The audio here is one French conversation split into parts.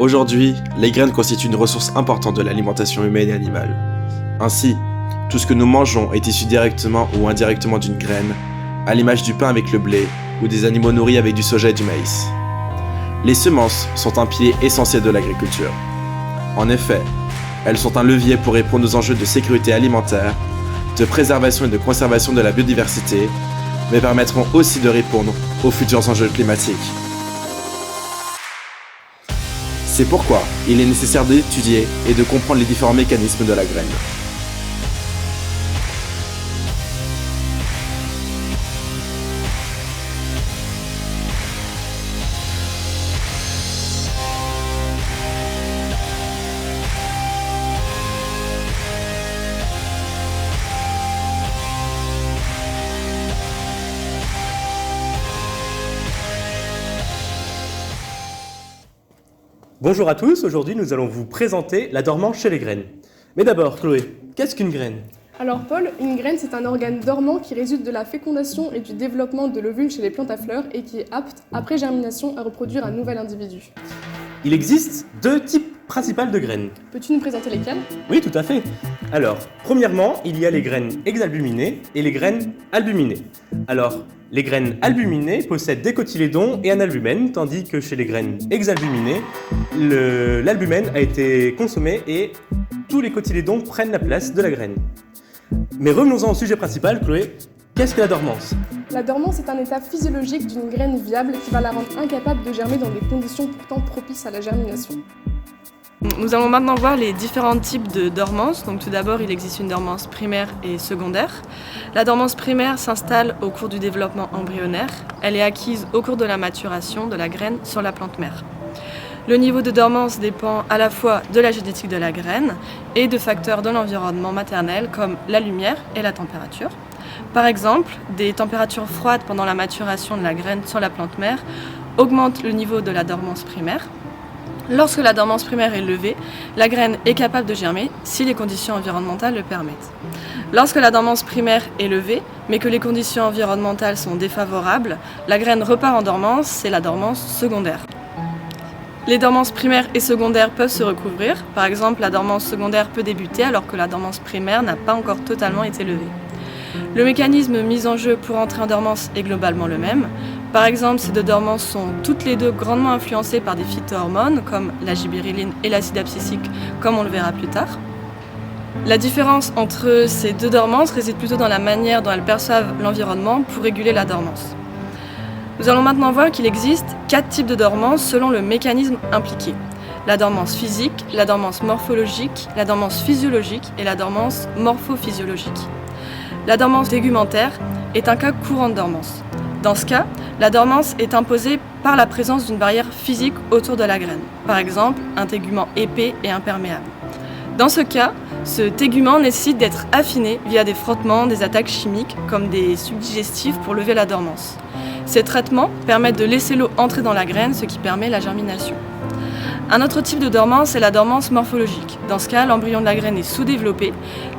Aujourd'hui, les graines constituent une ressource importante de l'alimentation humaine et animale. Ainsi, tout ce que nous mangeons est issu directement ou indirectement d'une graine, à l'image du pain avec le blé ou des animaux nourris avec du soja et du maïs. Les semences sont un pilier essentiel de l'agriculture. En effet, elles sont un levier pour répondre aux enjeux de sécurité alimentaire, de préservation et de conservation de la biodiversité, mais permettront aussi de répondre aux futurs enjeux climatiques. C'est pourquoi il est nécessaire d'étudier et de comprendre les différents mécanismes de la graine. Bonjour à tous, aujourd'hui nous allons vous présenter la dormance chez les graines. Mais d'abord, Chloé, qu'est-ce qu'une graine ? Alors Paul, une graine c'est un organe dormant qui résulte de la fécondation et du développement de l'ovule chez les plantes à fleurs et qui est apte, après germination, à reproduire un nouvel individu. Il existe deux types principaux de graines. Peux-tu nous présenter lesquels ? Oui, tout à fait. Alors, premièrement, il y a les graines exalbuminées et les graines albuminées. Alors, les graines albuminées possèdent des cotylédons et un albumène, tandis que chez les graines exalbuminées, l'albumène a été consommé et tous les cotylédons prennent la place de la graine. Mais revenons-en au sujet principal, Chloé. Qu'est-ce que la dormance ? La dormance est un état physiologique d'une graine viable qui va la rendre incapable de germer dans des conditions pourtant propices à la germination. Nous allons maintenant voir les différents types de dormance. Donc tout d'abord, il existe une dormance primaire et secondaire. La dormance primaire s'installe au cours du développement embryonnaire. Elle est acquise au cours de la maturation de la graine sur la plante mère. Le niveau de dormance dépend à la fois de la génétique de la graine et de facteurs de l'environnement maternel comme la lumière et la température. Par exemple, des températures froides pendant la maturation de la graine sur la plante mère augmentent le niveau de la dormance primaire. Lorsque la dormance primaire est levée, la graine est capable de germer si les conditions environnementales le permettent. Lorsque la dormance primaire est levée, mais que les conditions environnementales sont défavorables, la graine repart en dormance, c'est la dormance secondaire. Les dormances primaires et secondaires peuvent se recouvrir. Par exemple, la dormance secondaire peut débuter alors que la dormance primaire n'a pas encore totalement été levée. Le mécanisme mis en jeu pour entrer en dormance est globalement le même. Par exemple, ces deux dormances sont toutes les deux grandement influencées par des phytohormones comme la gibberelline et l'acide abscisique, comme on le verra plus tard. La différence entre ces deux dormances réside plutôt dans la manière dont elles perçoivent l'environnement pour réguler la dormance. Nous allons maintenant voir qu'il existe 4 types de dormance selon le mécanisme impliqué. La dormance physique, la dormance morphologique, la dormance physiologique et la dormance morphophysiologique. La dormance tégumentaire est un cas courant de dormance. Dans ce cas, la dormance est imposée par la présence d'une barrière physique autour de la graine, par exemple un tégument épais et imperméable. Dans ce cas, ce tégument nécessite d'être affiné via des frottements, des attaques chimiques comme des subdigestifs pour lever la dormance. Ces traitements permettent de laisser l'eau entrer dans la graine, ce qui permet la germination. Un autre type de dormance est la dormance morphologique. Dans ce cas, l'embryon de la graine est sous-développé.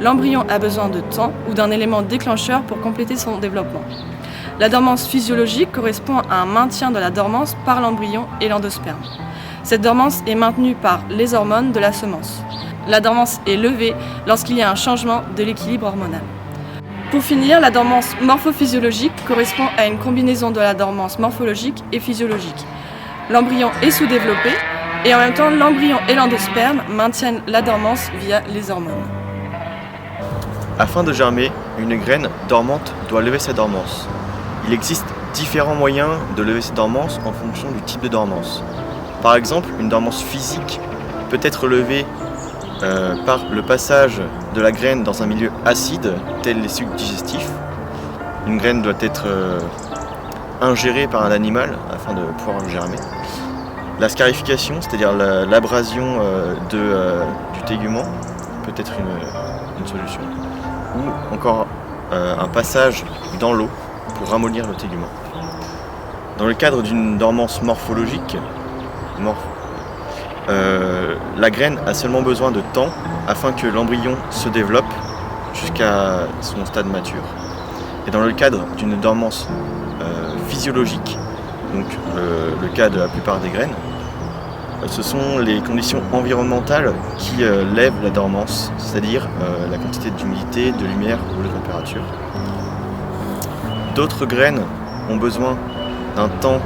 L'embryon a besoin de temps ou d'un élément déclencheur pour compléter son développement. La dormance physiologique correspond à un maintien de la dormance par l'embryon et l'endosperme. Cette dormance est maintenue par les hormones de la semence. La dormance est levée lorsqu'il y a un changement de l'équilibre hormonal. Pour finir, la dormance morphophysiologique correspond à une combinaison de la dormance morphologique et physiologique. L'embryon est sous-développé et en même temps l'embryon et l'endosperme maintiennent la dormance via les hormones. Afin de germer, une graine dormante doit lever sa dormance. Il existe différents moyens de lever cette dormance en fonction du type de dormance. Par exemple, une dormance physique peut être levée par le passage de la graine dans un milieu acide, tel les sucs digestifs. Une graine doit être ingérée par un animal afin de pouvoir germer. La scarification, c'est-à-dire l'abrasion du tégument, peut être une solution. Ou encore un passage dans l'eau pour ramollir le tégument. Dans le cadre d'une dormance morphologique, la graine a seulement besoin de temps afin que l'embryon se développe jusqu'à son stade mature. Et dans le cadre d'une dormance physiologique, donc le cas de la plupart des graines, ce sont les conditions environnementales qui lèvent la dormance, c'est-à-dire la quantité d'humidité, de lumière ou de température. D'autres graines ont besoin d'un temps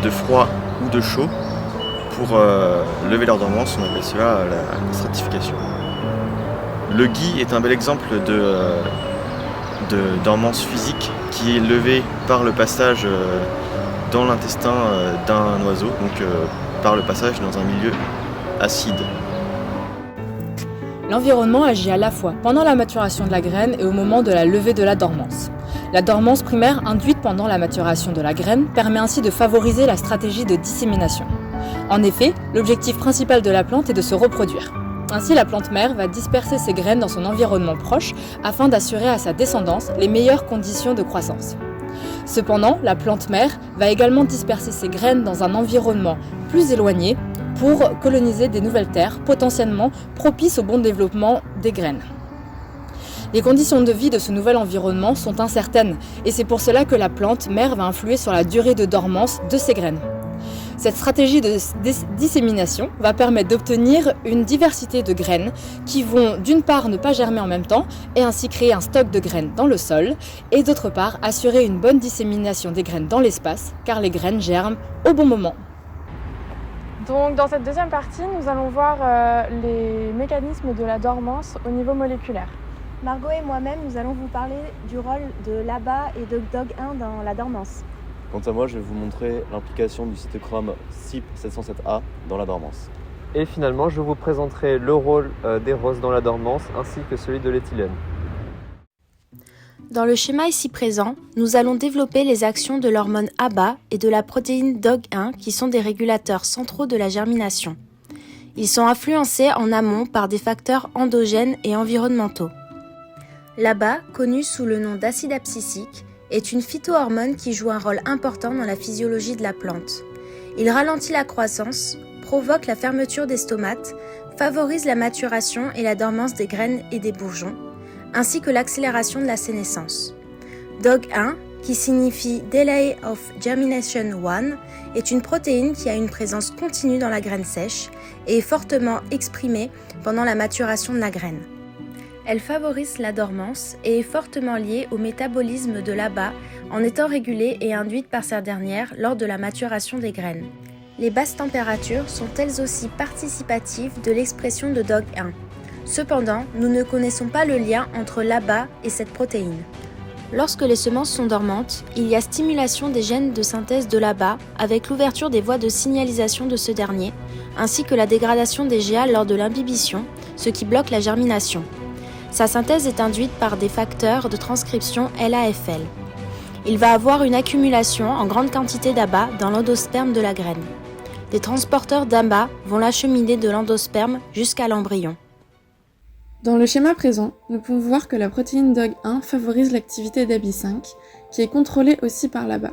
de froid ou de chaud pour lever leur dormance, on appelle cela la stratification. Le gui est un bel exemple de dormance physique qui est levée par le passage dans l'intestin d'un oiseau, donc par le passage dans un milieu acide. L'environnement agit à la fois pendant la maturation de la graine et au moment de la levée de la dormance. La dormance primaire induite pendant la maturation de la graine permet ainsi de favoriser la stratégie de dissémination. En effet, l'objectif principal de la plante est de se reproduire. Ainsi, la plante mère va disperser ses graines dans son environnement proche afin d'assurer à sa descendance les meilleures conditions de croissance. Cependant, la plante mère va également disperser ses graines dans un environnement plus éloigné pour coloniser des nouvelles terres potentiellement propices au bon développement des graines. Les conditions de vie de ce nouvel environnement sont incertaines et c'est pour cela que la plante mère va influer sur la durée de dormance de ses graines. Cette stratégie de dissémination va permettre d'obtenir une diversité de graines qui vont d'une part ne pas germer en même temps et ainsi créer un stock de graines dans le sol et d'autre part assurer une bonne dissémination des graines dans l'espace car les graines germent au bon moment. Donc dans cette deuxième partie, nous allons voir les mécanismes de la dormance au niveau moléculaire. Margot et moi-même, nous allons vous parler du rôle de l'ABA et de DOG1 dans la dormance. Quant à moi, je vais vous montrer l'implication du cytochrome CYP707A dans la dormance. Et finalement, je vous présenterai le rôle des roses dans la dormance ainsi que celui de l'éthylène. Dans le schéma ici présent, nous allons développer les actions de l'hormone ABA et de la protéine DOG1 qui sont des régulateurs centraux de la germination. Ils sont influencés en amont par des facteurs endogènes et environnementaux. L'ABA, connu sous le nom d'acide abscisique, est une phytohormone qui joue un rôle important dans la physiologie de la plante. Il ralentit la croissance, provoque la fermeture des stomates, favorise la maturation et la dormance des graines et des bourgeons, ainsi que l'accélération de la sénescence. DOG1, qui signifie Delay of Germination 1, est une protéine qui a une présence continue dans la graine sèche et est fortement exprimée pendant la maturation de la graine. Elle favorise la dormance et est fortement liée au métabolisme de l'ABA en étant régulée et induite par cette dernière lors de la maturation des graines. Les basses températures sont elles aussi participatives de l'expression de DOG1. Cependant, nous ne connaissons pas le lien entre l'ABA et cette protéine. Lorsque les semences sont dormantes, il y a stimulation des gènes de synthèse de l'ABA avec l'ouverture des voies de signalisation de ce dernier, ainsi que la dégradation des GA lors de l'imbibition, ce qui bloque la germination. Sa synthèse est induite par des facteurs de transcription LAFL. Il va avoir une accumulation en grande quantité d'ABA dans l'endosperme de la graine. Des transporteurs d'ABA vont l'acheminer de l'endosperme jusqu'à l'embryon. Dans le schéma présent, nous pouvons voir que la protéine DOG1 favorise l'activité d'ABI5, qui est contrôlée aussi par l'ABA.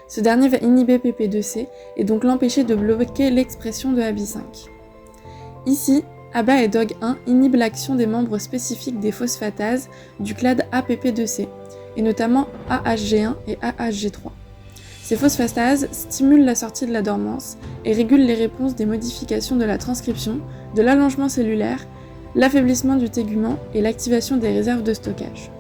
Ce dernier va inhiber PP2C et donc l'empêcher de bloquer l'expression de ABI5. Ici, ABA et DOG1 inhibent l'action des membres spécifiques des phosphatases du clade APP2C, et notamment AHG1 et AHG3. Ces phosphatases stimulent la sortie de la dormance et régulent les réponses des modifications de la transcription, de l'allongement cellulaire, l'affaiblissement du tégument et l'activation des réserves de stockage.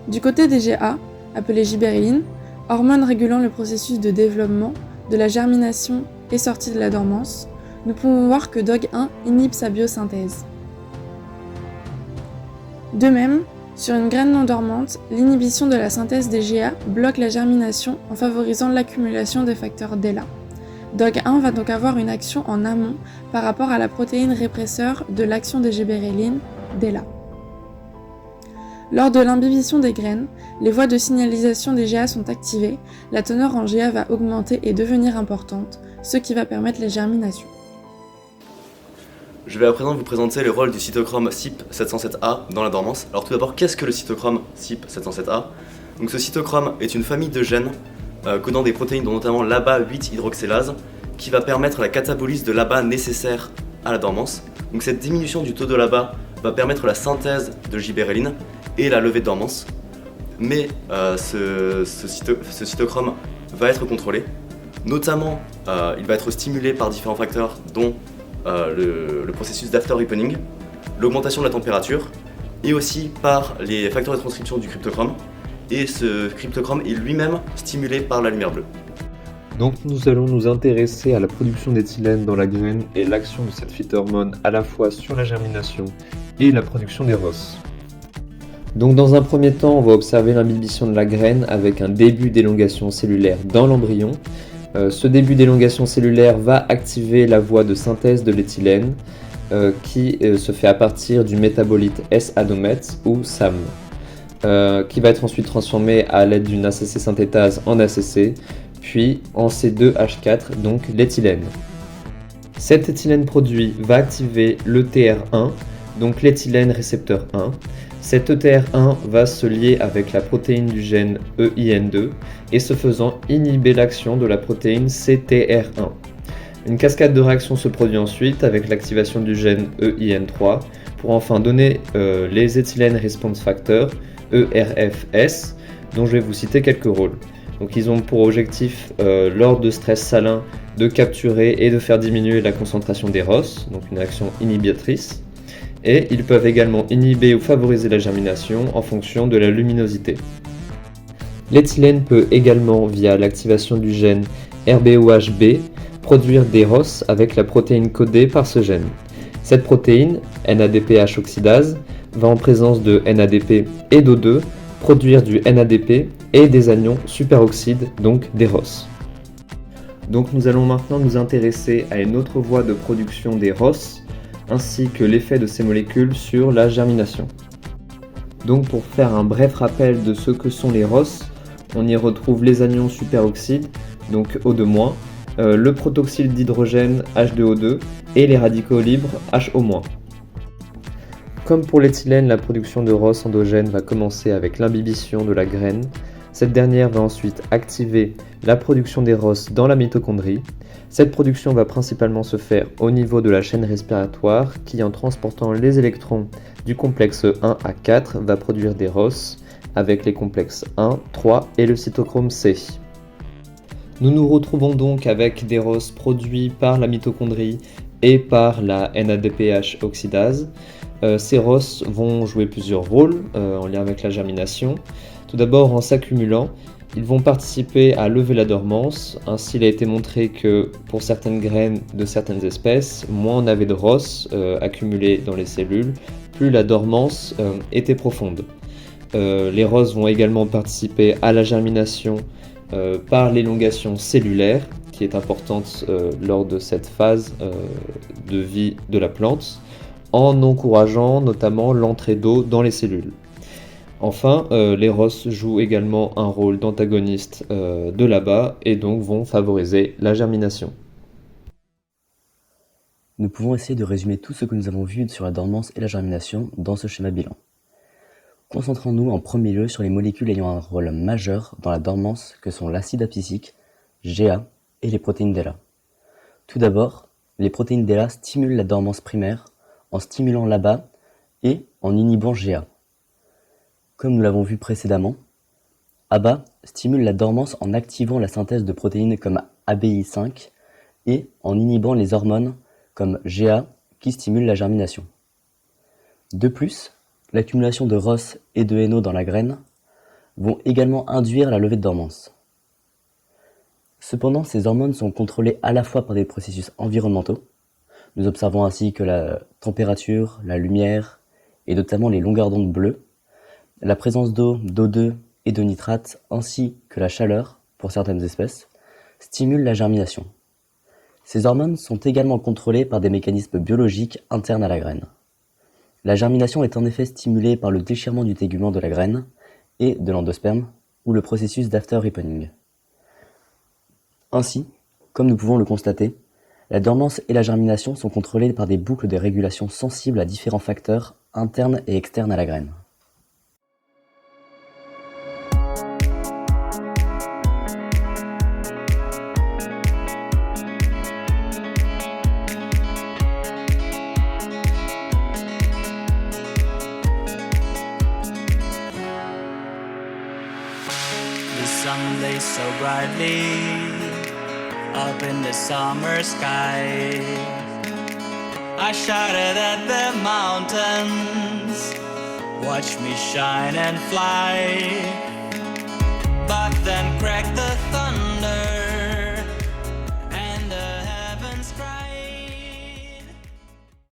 Du côté des GA, appelées gibérellines, hormones régulant le processus de développement, de la germination et sortie de la dormance, nous pouvons voir que DOG1 inhibe sa biosynthèse. De même, sur une graine non dormante, l'inhibition de la synthèse des GA bloque la germination en favorisant l'accumulation des facteurs DELA. DOG1 va donc avoir une action en amont par rapport à la protéine répresseur de l'action des gibérellines, DELA. Lors de l'imbibition des graines, les voies de signalisation des GA sont activées, la teneur en GA va augmenter et devenir importante, ce qui va permettre les germinations. Je vais à présent vous présenter le rôle du cytochrome CYP707A dans la dormance. Alors tout d'abord, qu'est-ce que le cytochrome CYP707A ? Donc ce cytochrome est une famille de gènes codant des protéines dont notamment l'ABA 8 hydroxylase qui va permettre la catabolyse de l'ABA nécessaire à la dormance. Donc cette diminution du taux de l'ABA va permettre la synthèse de gibérelline et la levée de dormance. Mais ce cytochrome va être contrôlé. Notamment, il va être stimulé par différents facteurs dont le processus d'after ripening, l'augmentation de la température et aussi par les facteurs de transcription du cryptochrome. Et ce cryptochrome est lui-même stimulé par la lumière bleue. Donc nous allons nous intéresser à la production d'éthylène dans la graine et l'action de cette phytohormone à la fois sur la germination et la production des ROS. Donc dans un premier temps, on va observer l'imbibition de la graine avec un début d'élongation cellulaire dans l'embryon. Ce début d'élongation cellulaire va activer la voie de synthèse de l'éthylène qui se fait à partir du métabolite S-adomète ou SAM. Qui va être ensuite transformé à l'aide d'une ACC synthétase en ACC, puis en C2H4, donc l'éthylène. Cet éthylène produit va activer l'ETR1, donc l'éthylène récepteur 1. Cet ETR1 va se lier avec la protéine du gène EIN2 et ce faisant inhiber l'action de la protéine CTR1. Une cascade de réactions se produit ensuite avec l'activation du gène EIN3 pour enfin donner les éthylène response factors ERFS, dont je vais vous citer quelques rôles. Donc ils ont pour objectif, lors de stress salin, de capturer et de faire diminuer la concentration des ROS, donc une action inhibitrice. Et ils peuvent également inhiber ou favoriser la germination en fonction de la luminosité. L'éthylène peut également, via l'activation du gène RBOHB, produire des ROS avec la protéine codée par ce gène. Cette protéine, NADPH oxydase, va en présence de NADP et d'O2 produire du NADP et des anions superoxydes, donc des ROS. Donc nous allons maintenant nous intéresser à une autre voie de production des ROS, ainsi que l'effet de ces molécules sur la germination. Donc pour faire un bref rappel de ce que sont les ROS, on y retrouve les anions superoxydes, donc O2-, le protoxyde d'hydrogène H2O2 et les radicaux libres HO-. Comme pour l'éthylène, la production de ROS endogène va commencer avec l'imbibition de la graine. Cette dernière va ensuite activer la production des ROS dans la mitochondrie. Cette production va principalement se faire au niveau de la chaîne respiratoire qui, en transportant les électrons du complexe 1 à 4, va produire des ROS avec les complexes 1, 3 et le cytochrome C. Nous nous retrouvons donc avec des ROS produits par la mitochondrie et par la NADPH oxydase. Ces ROS vont jouer plusieurs rôles en lien avec la germination. Tout d'abord, en s'accumulant, ils vont participer à lever la dormance. Ainsi, il a été montré que pour certaines graines de certaines espèces, moins on avait de ROS accumulés dans les cellules, plus la dormance était profonde. Les ROS vont également participer à la germination par l'élongation cellulaire, qui est importante lors de cette phase de vie de la plante, en encourageant notamment l'entrée d'eau dans les cellules. Enfin, les ROS jouent également un rôle d'antagoniste de l'ABA et donc vont favoriser la germination. Nous pouvons essayer de résumer tout ce que nous avons vu sur la dormance et la germination dans ce schéma bilan. Concentrons-nous en premier lieu sur les molécules ayant un rôle majeur dans la dormance que sont l'acide abscisique, GA et les protéines DELA. Tout d'abord, les protéines DELA stimulent la dormance primaire en stimulant l'ABA et en inhibant GA. Comme nous l'avons vu précédemment, ABA stimule la dormance en activant la synthèse de protéines comme ABI5 et en inhibant les hormones comme GA qui stimulent la germination. De plus, l'accumulation de ROS et de NO dans la graine vont également induire la levée de dormance. Cependant, ces hormones sont contrôlées à la fois par des processus environnementaux. Nous observons ainsi que la température, la lumière et notamment les longueurs d'onde bleues, la présence d'eau, d'O2 et de nitrate ainsi que la chaleur, pour certaines espèces, stimulent la germination. Ces hormones sont également contrôlées par des mécanismes biologiques internes à la graine. La germination est en effet stimulée par le déchirement du tégument de la graine et de l'endosperme ou le processus d'after ripening. Ainsi, comme nous pouvons le constater, la dormance et la germination sont contrôlées par des boucles de régulation sensibles à différents facteurs internes et externes à la graine. The sun lays so brightly up in the summer sky. I shouted at the mountains, watch me shine and fly. But then cracked the